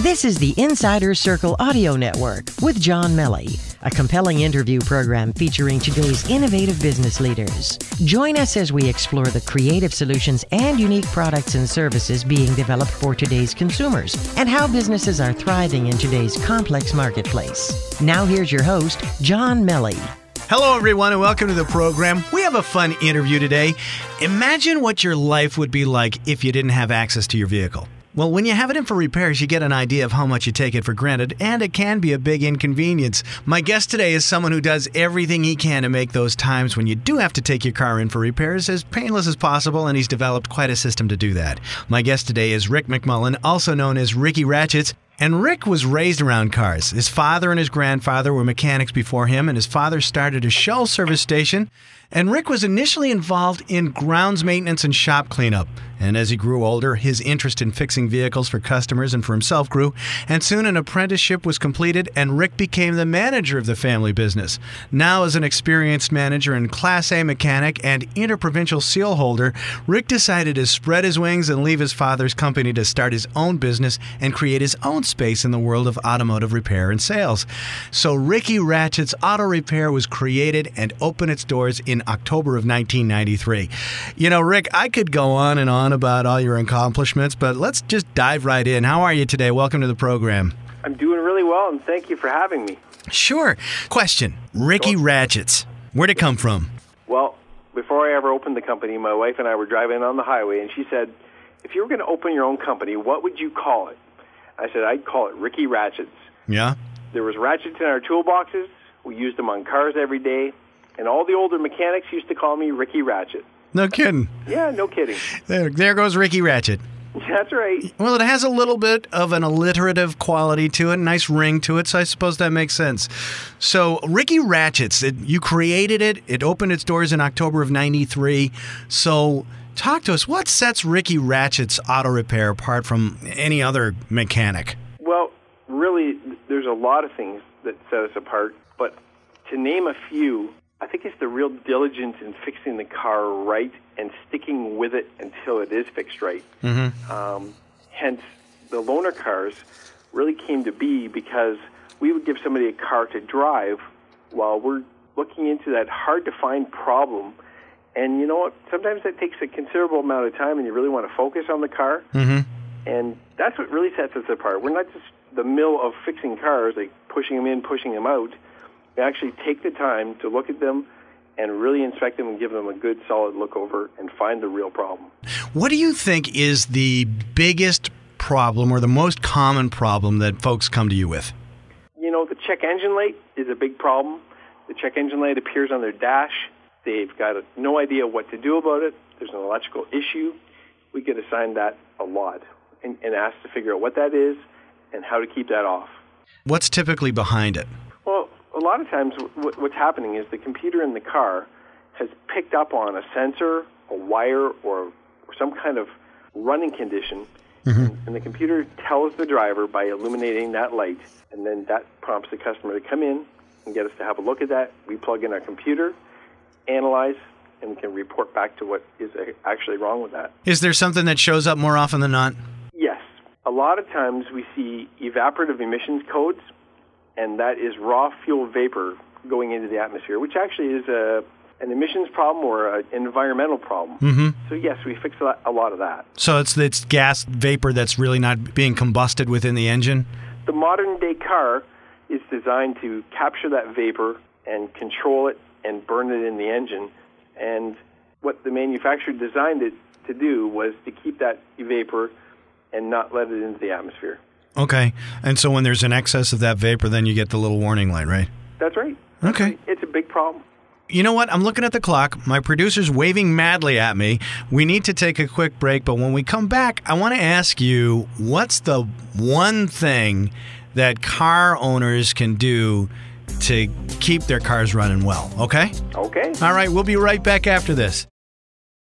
This is the Insider Circle Audio Network with John Melly, a compelling interview program featuring today's innovative business leaders. Join us as we explore the creative solutions and unique products and services being developed for today's consumers and how businesses are thriving in today's complex marketplace. Now here's your host, John Melly. Hello, everyone, and welcome to the program. We have a fun interview today. Imagine what your life would be like if you didn't have access to your vehicle. Well, when you have it in for repairs, you get an idea of how much you take it for granted, and it can be a big inconvenience. My guest today is someone who does everything he can to make those times when you do have to take your car in for repairs as painless as possible, and he's developed quite a system to do that. My guest today is Rick McMullen, also known as Ricky Ratchets. And Rick was raised around cars. His father and his grandfather were mechanics before him, and his father started a Shell service station. And Rick was initially involved in grounds maintenance and shop cleanup. And as he grew older, his interest in fixing vehicles for customers and for himself grew. And soon an apprenticeship was completed, and Rick became the manager of the family business. Now, as an experienced manager and Class A mechanic and interprovincial seal holder, Rick decided to spread his wings and leave his father's company to start his own business and create his own space in the world of automotive repair and sales. So Ricky Ratchets Auto Repair was created and opened its doors in October of 1993. You know, Rick, I could go on and on about all your accomplishments, but let's just dive right in. How are you today? Welcome to the program. I'm doing really well, and thank you for having me. Sure. Question. Ricky Ratchets. Where'd it come from? Well, before I ever opened the company, my wife and I were driving on the highway, and she said, if you were going to open your own company, what would you call it? I said, I'd call it Ricky Ratchets. Yeah? There was ratchets in our toolboxes. We used them on cars every day. And all the older mechanics used to call me Ricky Ratchet. No kidding. Yeah, no kidding. There goes Ricky Ratchet. That's right. Well, it has a little bit of an alliterative quality to it, nice ring to it, so I suppose that makes sense. So, Ricky Ratchets, you created it. It opened its doors in October of 93. So, talk to us. What sets Ricky Ratchets Auto Repair apart from any other mechanic? Well, really, there's a lot of things that set us apart, but to name a few, I think it's the real diligence in fixing the car right and sticking with it until it is fixed right. Mm-hmm. Hence, the loaner cars really came to be because we would give somebody a car to drive while we're looking into that hard-to-find problem. And you know what? Sometimes that takes a considerable amount of time, and you really want to focus on the car. Mm-hmm. And that's what really sets us apart. We're not just the mill of fixing cars, like pushing them in, pushing them out. We actually take the time to look at them and really inspect them and give them a good, solid look over and find the real problem. What do you think is the biggest problem or the most common problem that folks come to you with? You know, the check engine light is a big problem. The check engine light appears on their dash. They've got no idea what to do about it. There's an electrical issue. We get assigned that a lot and asked to figure out what that is and how to keep that off. What's typically behind it? Well, a lot of times what's happening is the computer in the car has picked up on a sensor, a wire, or some kind of running condition, mm-hmm. and the computer tells the driver by illuminating that light, and then that prompts the customer to come in and get us to have a look at that. We plug in our computer, analyze, and we can report back to what is actually wrong with that. Is there something that shows up more often than not? Yes. A lot of times we see evaporative emissions codes, and that is raw fuel vapor going into the atmosphere, which actually is an emissions problem or an environmental problem. Mm-hmm. So yes, we fix a lot of that. So it's gas vapor that's really not being combusted within the engine? The modern-day car is designed to capture that vapor and control it and burn it in the engine. And what the manufacturer designed it to do was to keep that vapor and not let it into the atmosphere. Okay. And so when there's an excess of that vapor, then you get the little warning light, right? That's right. Okay. It's a big problem. You know what? I'm looking at the clock. My producer's waving madly at me. We need to take a quick break, but when we come back, I want to ask you, what's the one thing that car owners can do to keep their cars running well, okay? Okay. All right, we'll be right back after this.